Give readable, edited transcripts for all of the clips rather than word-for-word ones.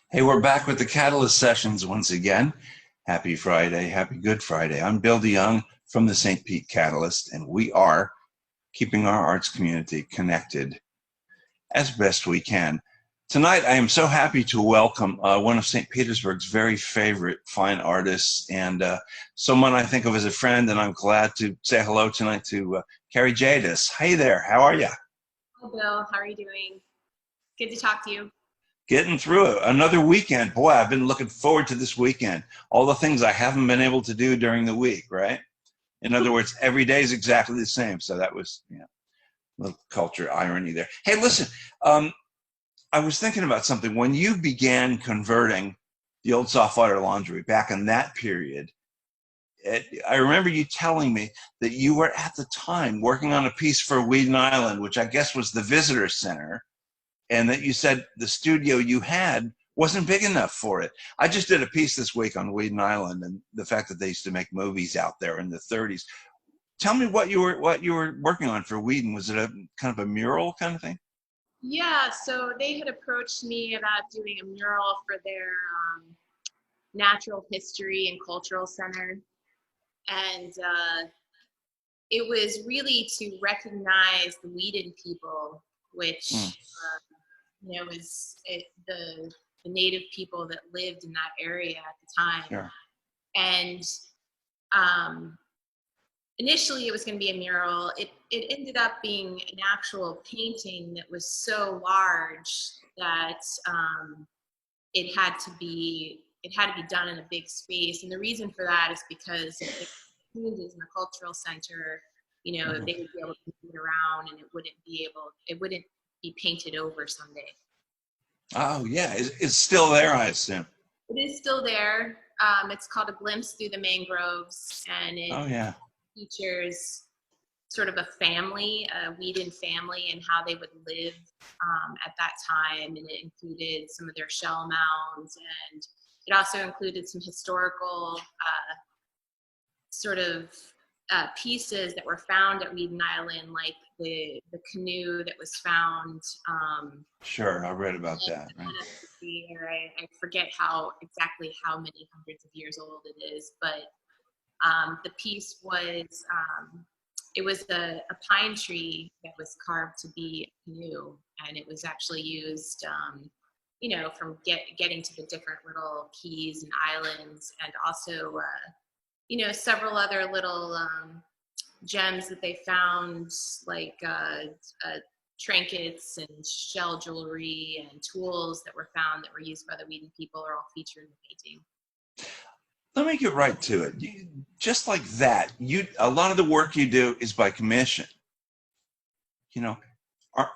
Hey, we're back with the Catalyst Sessions once again. Happy Friday, happy Good Friday. I'm Bill DeYoung from the St. Pete Catalyst, and we are keeping our arts community connected as best we can. Tonight, I am so happy to welcome one of St. Petersburg's very favorite fine artists and someone I think of as a friend, and I'm glad to say hello tonight to Carrie Jadus. Hey there, how are you? Hello, Bill. How are you doing? Good to talk to you. Getting through it. Another weekend. Boy, I've been looking forward to this weekend. All the things I haven't been able to do during the week, right? In other words, every day is exactly the same. So that was, a little culture irony there. Hey, listen, um, I was thinking about something. When you began converting the old soft water laundry back in that period, I remember you telling me that you were at the time working on a piece for Weeden Island, which I guess was the visitor center, and that you said the studio you had wasn't big enough for it. I just did a piece this week on Weeden Island and the fact that they used to make movies out there in the 30s. Tell me what you were working on for Weeden. Was it a kind of a mural kind of thing? Yeah, so they had approached me about doing a mural for their Natural History and Cultural Center. And it was really to recognize the Whedon people, Mm, which, the native people that lived in that area at the time. sure. And um, initially it was going to be a mural. It ended up being an actual painting that was so large that it had to be done in a big space. And the reason for that is because if it was in a cultural center, Mhm. they would be able to move it around and it wouldn't be painted over someday. Oh, yeah. It's still there, I assume. It is still there. It's called A Glimpse Through the Mangroves, and it Oh, yeah. features sort of a family, a Whedon family, and how they would live at that time. And it included some of their shell mounds, and it also included some historical sort of pieces that were found at Whedon Island, like the canoe that was found. Sure. I read about that, right? I forget exactly how many hundreds of years old it is, but the piece was it was a pine tree that was carved to be a canoe, and it was actually used, from getting to the different little keys and islands, and also, several other little gems that they found, like trinkets and shell jewelry and tools that were found that were used by the Whedon people are all featured in the painting. Let me get right to it. Just like that, a lot of the work you do is by commission. You know,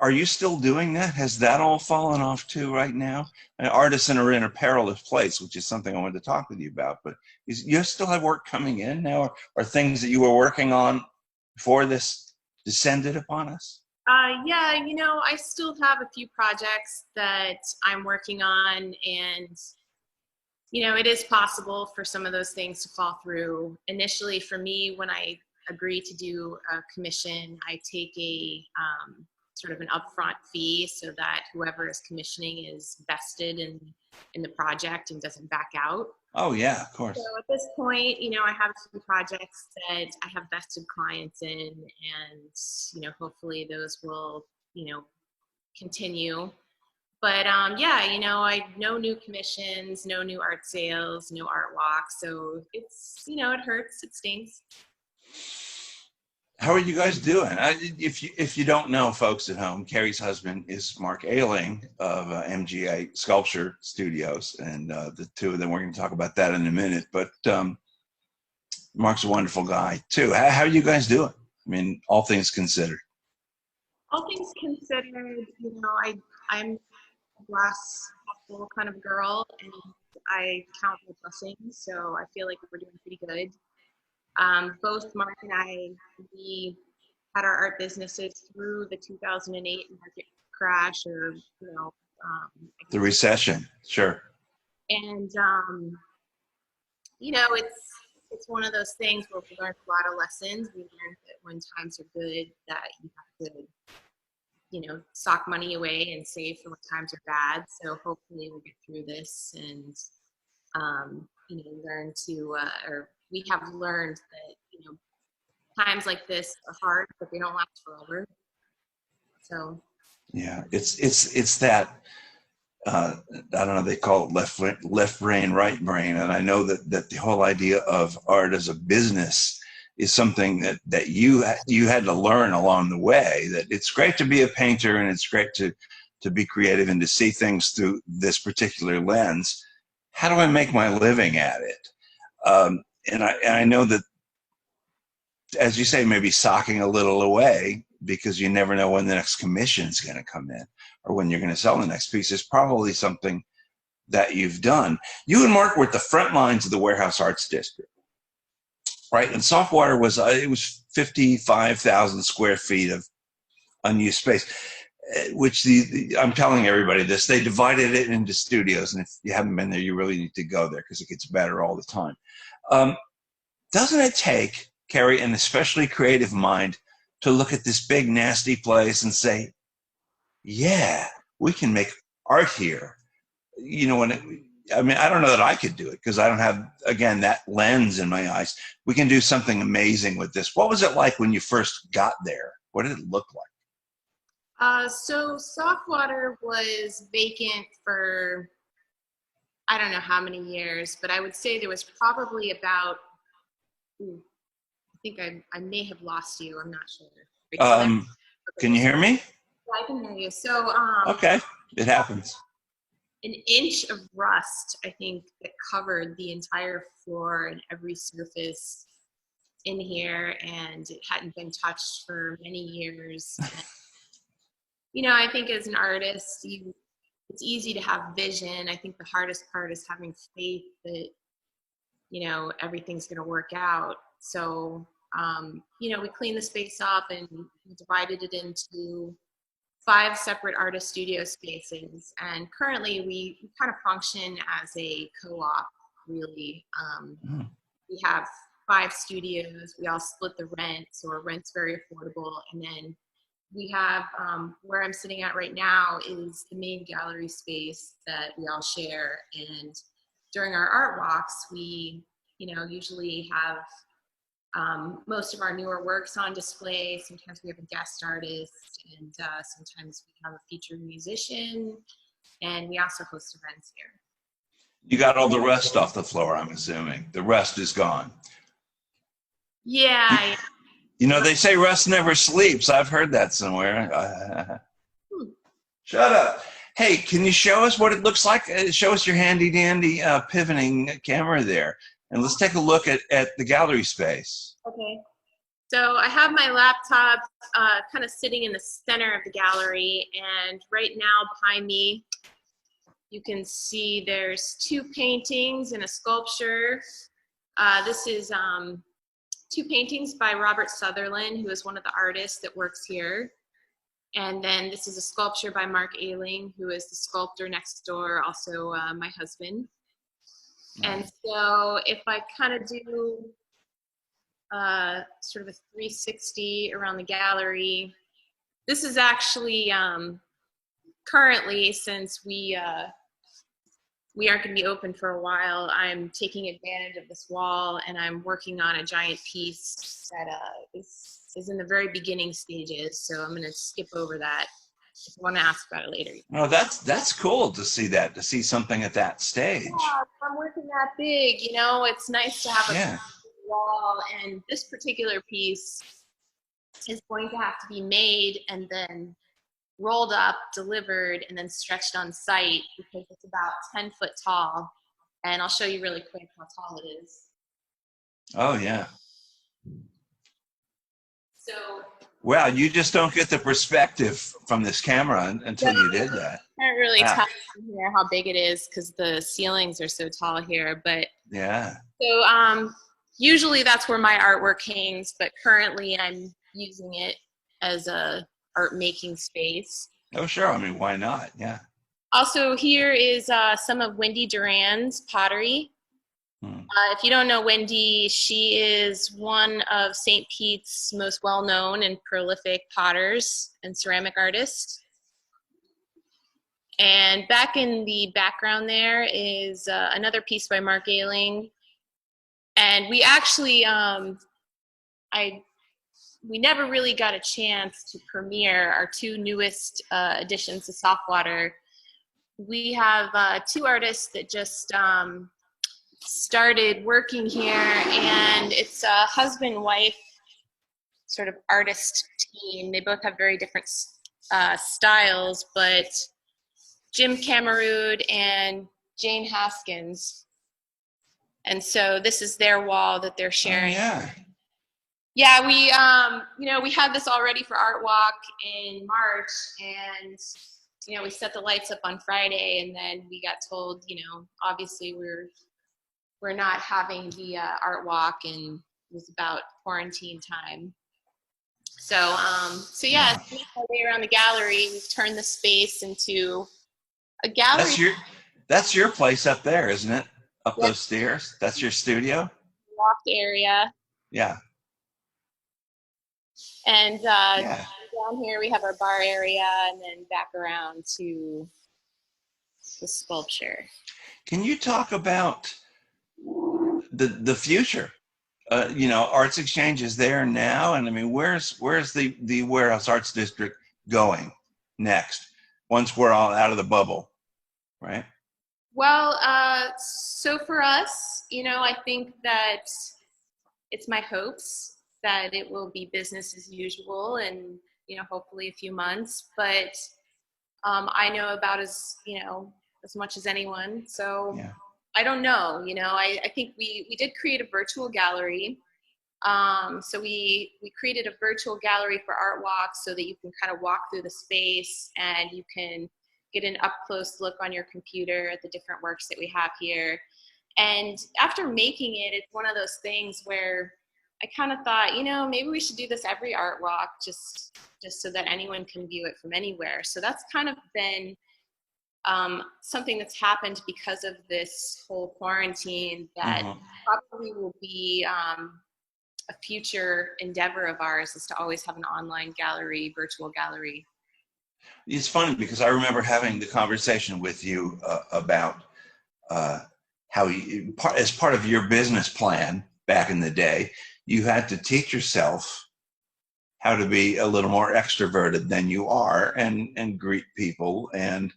are you still doing that? Has that all fallen off too right now? And artists are in a perilous place, which is something I wanted to talk with you about. But you still have work coming in now, or things that you were working on before this descended upon us? Yeah, I still have a few projects that I'm working on, and it is possible for some of those things to fall through. Initially, for me, when I agree to do a commission, I take a sort of an upfront fee so that whoever is commissioning is vested in the project and doesn't back out. Oh yeah, of So course. at this point, I have some projects that I have vested clients in, and hopefully those will, continue. But yeah, I no new commissions, no new art sales, no art walks. So it hurts, it stings. How are you guys doing? If you don't know, folks at home, Carrie's husband is Mark Ailing of MGA Sculpture Studios, and the two of them. We're going to talk about that in a minute. But Mark's a wonderful guy too. How are you guys doing? I mean, all things considered. All things considered, I'm a glass half full kind of girl, and I count my blessings. So I feel like we're doing pretty good. Both Mark and I, we had our art businesses through the 2008 market crash, or I The guess. recession, sure. And it's one of those things where we learned a lot of lessons. We learned that when times are good, that you have to sock money away and save for when times are bad. So hopefully we'll get through this and, learn to, or we have learned that, times like this are hard, but they don't last forever. So. Yeah, it's that, I don't know, they call it left brain, right brain. And I know that the whole idea of art as a business is something that you had to learn along the way, that it's great to be a painter and it's great to be creative and to see things through this particular lens. How do I make my living at it? And I know that, as you say, maybe socking a little away because you never know when the next commission is going to come in or when you're going to sell the next piece is probably something that you've done. You and Mark were at the front lines of the Warehouse Arts District, right? And Softwater was, it was 55,000 square feet of unused space, which I'm telling everybody this, they divided it into studios. And if you haven't been there, you really need to go there because it gets better all the time. Doesn't it take, Carrie, an especially creative mind to look at this big, nasty place and say, yeah, we can make art here? I don't know that I could do it because I don't have, again, that lens in my eyes. We can do something amazing with this. What was it like when you first got there? What did it look like? So Softwater was vacant for, I don't know how many years, but I would say there was probably about, I think I may have lost you. I'm not sure. Can you hear me? Yeah, I can hear you. So, okay, it happens. An inch of rust, I think, that covered the entire floor and every surface in here, and it hadn't been touched for many years. And, I think as an artist, it's easy to have vision. I think the hardest part is having faith that, everything's going to work out. So, we cleaned the space up and we divided it into 5 separate artist studio spaces. And currently we kind of function as a co-op, really. We have 5 studios. We all split the rent, so our rent's very affordable. And then we have, where I'm sitting at right now is the main gallery space that we all share. And during our art walks, we, usually have most of our newer works on display. Sometimes we have a guest artist, and sometimes we have a featured musician, and we also host events here. You got all the rust off the floor, I'm assuming. The rust is gone. Yeah. They say rust never sleeps. I've heard that somewhere. Shut up. Hey, can you show us what it looks like? Show us your handy-dandy pivoting camera there. And let's take a look at the gallery space. Okay. So I have my laptop kind of sitting in the center of the gallery. And right now behind me, you can see there's 2 paintings and a sculpture. This is 2 paintings by Robert Sutherland, who is one of the artists that works here. And then this is a sculpture by Mark Ailing, who is the sculptor next door, also my husband. And so if I kind of do sort of a 360 around the gallery, this is actually currently, since we aren't going to be open for a while, I'm taking advantage of this wall and I'm working on a giant piece that is in the very beginning stages. So I'm going to skip over that. If you want to ask about it later. Oh, that's cool to see that, to see something at that stage. Yeah, I'm working that big, it's nice to have a wall. And this particular piece is going to have to be made and then rolled up, delivered, and then stretched on site because it's about 10 foot tall. And I'll show you really quick how tall it is. Oh, yeah. So. Wow, you just don't get the perspective from this camera until you did that. I can't really tell from here how big it is because the ceilings are so tall here. But yeah. So usually that's where my artwork hangs, but currently I'm using it as a art making space. Oh, sure. I mean, why not? Yeah. Also, here is some of Wendy Duran's pottery. Hmm. If you don't know Wendy, she is one of St. Pete's most well-known and prolific potters and ceramic artists. And back in the background there is another piece by Mark Ailing. And we actually, we never really got a chance to premiere our two newest additions to Softwater. We have two artists that just started working here, and it's a husband-wife sort of artist team. They both have very different styles, but Jim Camerood and Jane Haskins. And so this is their wall that they're sharing. Oh, yeah. Yeah, we had this all ready for Art Walk in March, and we set the lights up on Friday, and then we got told, obviously we're not having the Art Walk, and it was about quarantine time. So yeah, it's making our way around the gallery. We've turned the space into a gallery. That's your place up there, isn't it? Up those stairs. That's your studio. Loft area. Yeah. And down here we have our bar area, and then back around to the sculpture. Can you talk about the future? Arts Exchange is there now, and I mean, where's the Warehouse Arts District going next once we're all out of the bubble, right? Well, so for us, I think that it's my hopes that it will be business as usual in, hopefully a few months. But I know about as much as anyone. So yeah. I don't know. I think we did create a virtual gallery. So we created a virtual gallery for Art Walk so that you can kind of walk through the space and you can get an up-close look on your computer at the different works that we have here. And after making it, it's one of those things where I kind of thought, maybe we should do this every Art Walk just so that anyone can view it from anywhere. So that's kind of been something that's happened because of this whole quarantine that probably will be a future endeavor of ours, is to always have an online gallery, virtual gallery. It's funny because I remember having the conversation with you about how you, as part of your business plan back in the day, you had to teach yourself how to be a little more extroverted than you are and greet people. And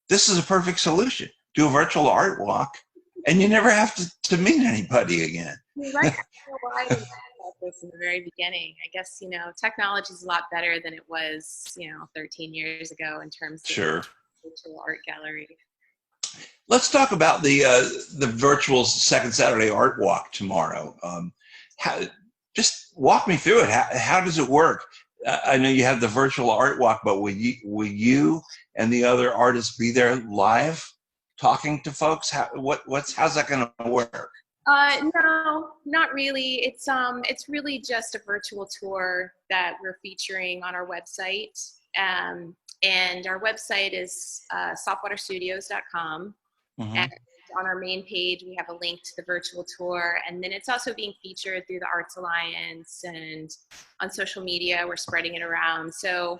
this is a perfect solution. Do a virtual art walk and you never have to meet anybody again. You're right. I didn't know about this in the very beginning. I guess, technology is a lot better than it was, 13 years ago in terms of virtual art gallery. Let's talk about the virtual Second Saturday Art Walk tomorrow. Just walk me through it. How does it work? I know you have the virtual art walk, but will you and the other artists be there live talking to folks? How's that going to work? No, not really. It's really just a virtual tour that we're featuring on our website. And our website is softwaterstudios.com. And on our main page, we have a link to the virtual tour. And then it's also being featured through the Arts Alliance, and on social media, we're spreading it around. So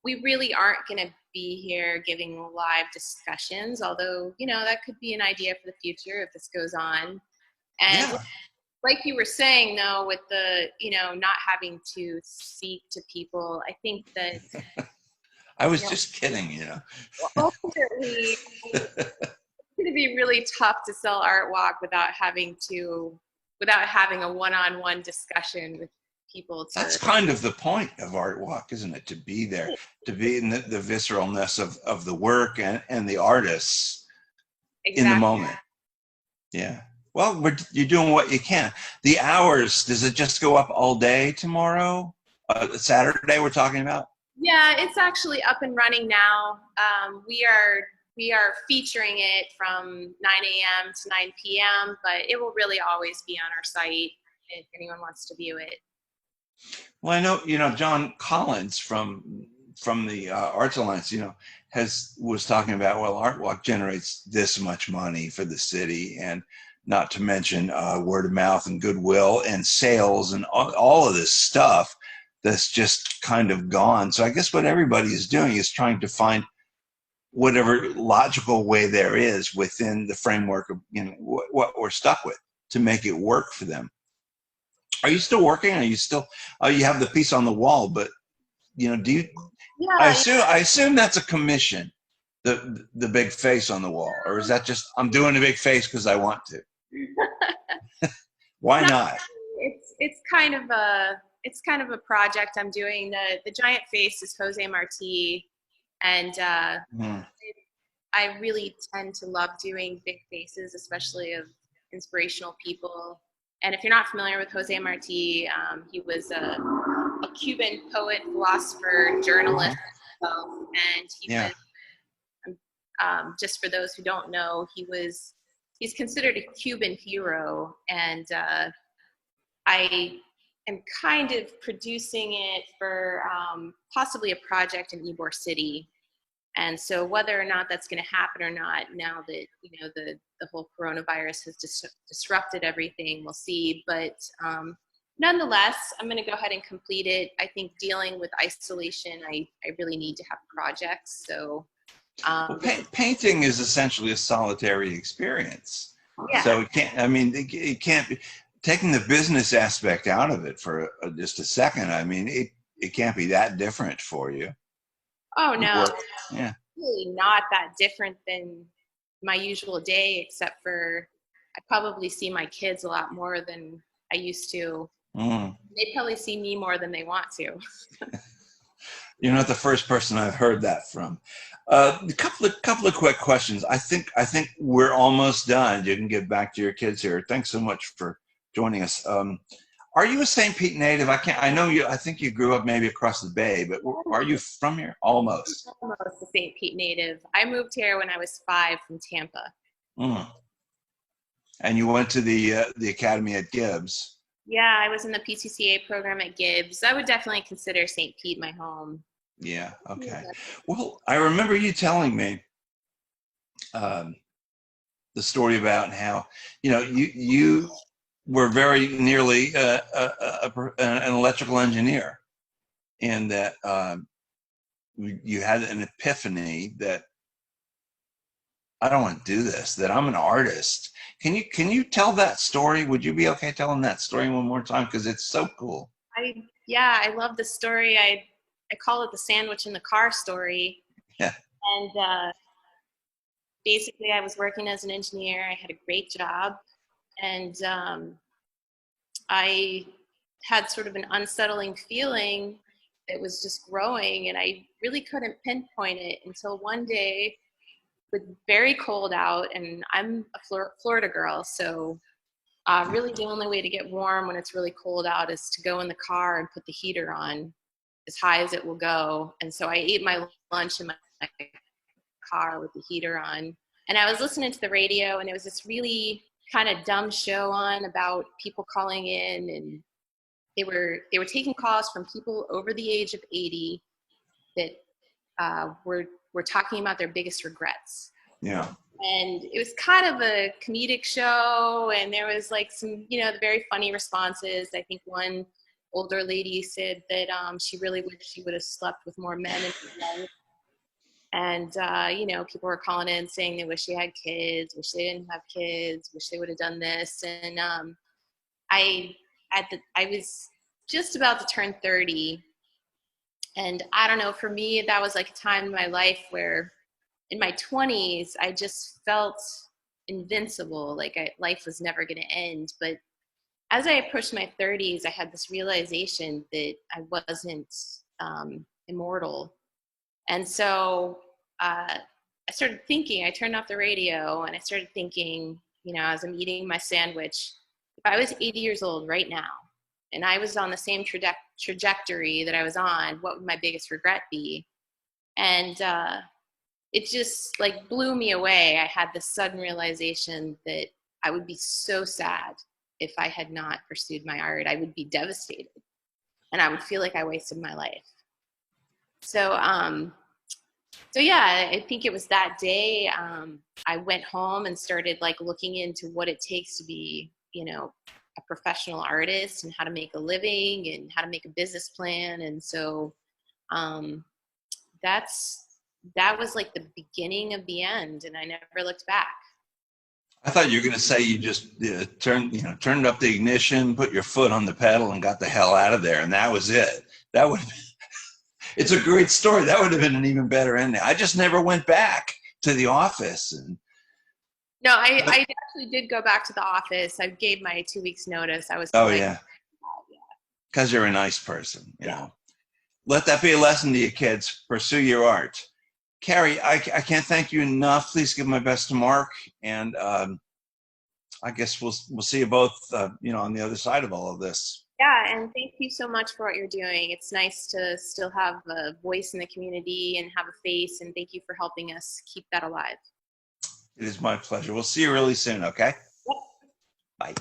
we really aren't going to be here giving live discussions, although, that could be an idea for the future if this goes on. And like you were saying, though, with the, not having to speak to people, I think that... I was just kidding, Ultimately, it's going to be really tough to sell Art Walk without having a one-on-one discussion with people. That's kind of the point of Art Walk, isn't it? To be there, to be in the visceralness of the work and the artists in the moment. Yeah. Well, you're doing what you can. The hours, does it just go up all day tomorrow? Saturday we're talking about? Yeah, it's actually up and running now. We are featuring it from 9 a.m. to 9 p.m., but it will really always be on our site if anyone wants to view it. Well, I know, John Collins from the Arts Alliance, was talking about, well, Art Walk generates this much money for the city, and not to mention word of mouth and goodwill and sales and all of this stuff that's just kind of gone. So I guess what everybody is doing is trying to find whatever logical way there is within the framework of, you know, what we're stuck with to make it work for them. Are you still working? Are you still? You have the piece on the wall, but you know, do you? Yeah, I assume that's a commission, the big face on the wall, or is that just I'm doing a big face because I want to? Why not? It's kind of a project I'm doing. The giant face is Jose Marti, and I really tend to love doing big faces, especially of inspirational people. And if you're not familiar with Jose Marti, he was a Cuban poet, philosopher, journalist, and he was, just for those who don't know, he's considered a Cuban hero, and I am kind of producing it for possibly a project in Ybor City. And so whether or not that's going to happen or not, now that, you know, the whole coronavirus has disrupted everything, we'll see. But nonetheless, I'm going to go ahead and complete it. I think dealing with isolation, I really need to have projects. So well, painting is essentially a solitary experience. Yeah. So it can't, I mean, it can't be, taking the business aspect out of it for just a second, I mean, it can't be that different for you. Oh, no. Yeah. Really not that different than my usual day, except for I probably see my kids a lot more than I used to. They probably see me more than they want to. You're not the first person I've heard that from. A couple of quick questions. I think we're almost done. You can get back to your kids here. Thanks so much for joining us. Are you a St. Pete native? I know you. I think you grew up maybe across the bay, but are you from here? Almost. Almost a St. Pete native. I moved here when I was 5 from Tampa. And you went to the academy at Gibbs. Yeah, I was in the PCCA program at Gibbs. I would definitely consider St. Pete my home. Yeah. Okay. Well, I remember you telling me the story about how, you know, you were very nearly an electrical engineer, and that you had an epiphany that I don't want to do this, that I'm an artist. Can you tell that story? Would you be okay telling that story one more time? Because it's so cool. I love the story. I call it the sandwich in the car story. Yeah. And basically I was working as an engineer. I had a great job. And I had sort of an unsettling feeling that was just growing, and I really couldn't pinpoint it until one day, with very cold out, and I'm a Florida girl, so really the only way to get warm when it's really cold out is to go in the car and put the heater on as high as it will go. And so I ate my lunch in my car with the heater on, and I was listening to the radio, and it was this really kind of dumb show on about people calling in, and they were taking calls from people over the age of 80 that were talking about their biggest regrets. Yeah. And it was kind of a comedic show, and there was like some, you know, the very funny responses. I think one older lady said that she really wished she would have slept with more men in her life. And, you know, people were calling in saying they wish they had kids, wish they didn't have kids, wish they would have done this. And I was just about to turn 30. And I don't know, for me, that was like a time in my life where in my 20s, I just felt invincible, like life was never going to end. But as I approached my 30s, I had this realization that I wasn't immortal. And so I started thinking, I turned off the radio and I started thinking, you know, as I'm eating my sandwich, if I was 80 years old right now and I was on the same trajectory that I was on, what would my biggest regret be? And it just like blew me away. I had this sudden realization that I would be so sad if I had not pursued my art. I would be devastated and I would feel like I wasted my life. So So yeah, I think it was that day. I went home and started like looking into what it takes to be, a professional artist and how to make a living and how to make a business plan. And so um, that was like the beginning of the end, and I never looked back. I thought you were going to say you just turned up the ignition, put your foot on the pedal, and got the hell out of there, and that was it. That would. It's a great story. That would have been an even better ending. I just never went back to the office. And No, I actually did go back to the office. I gave my 2 weeks notice. I was oh like, yeah, because you're a nice person. yeah. Let that be a lesson to you kids. Pursue your art. Carrie, I can't thank you enough. Please give my best to Mark, and I guess we'll see you both, on the other side of all of this. Yeah, and thank you so much for what you're doing. It's nice to still have a voice in the community and have a face, and thank you for helping us keep that alive. It is my pleasure. We'll see you really soon, okay? Yep. Bye.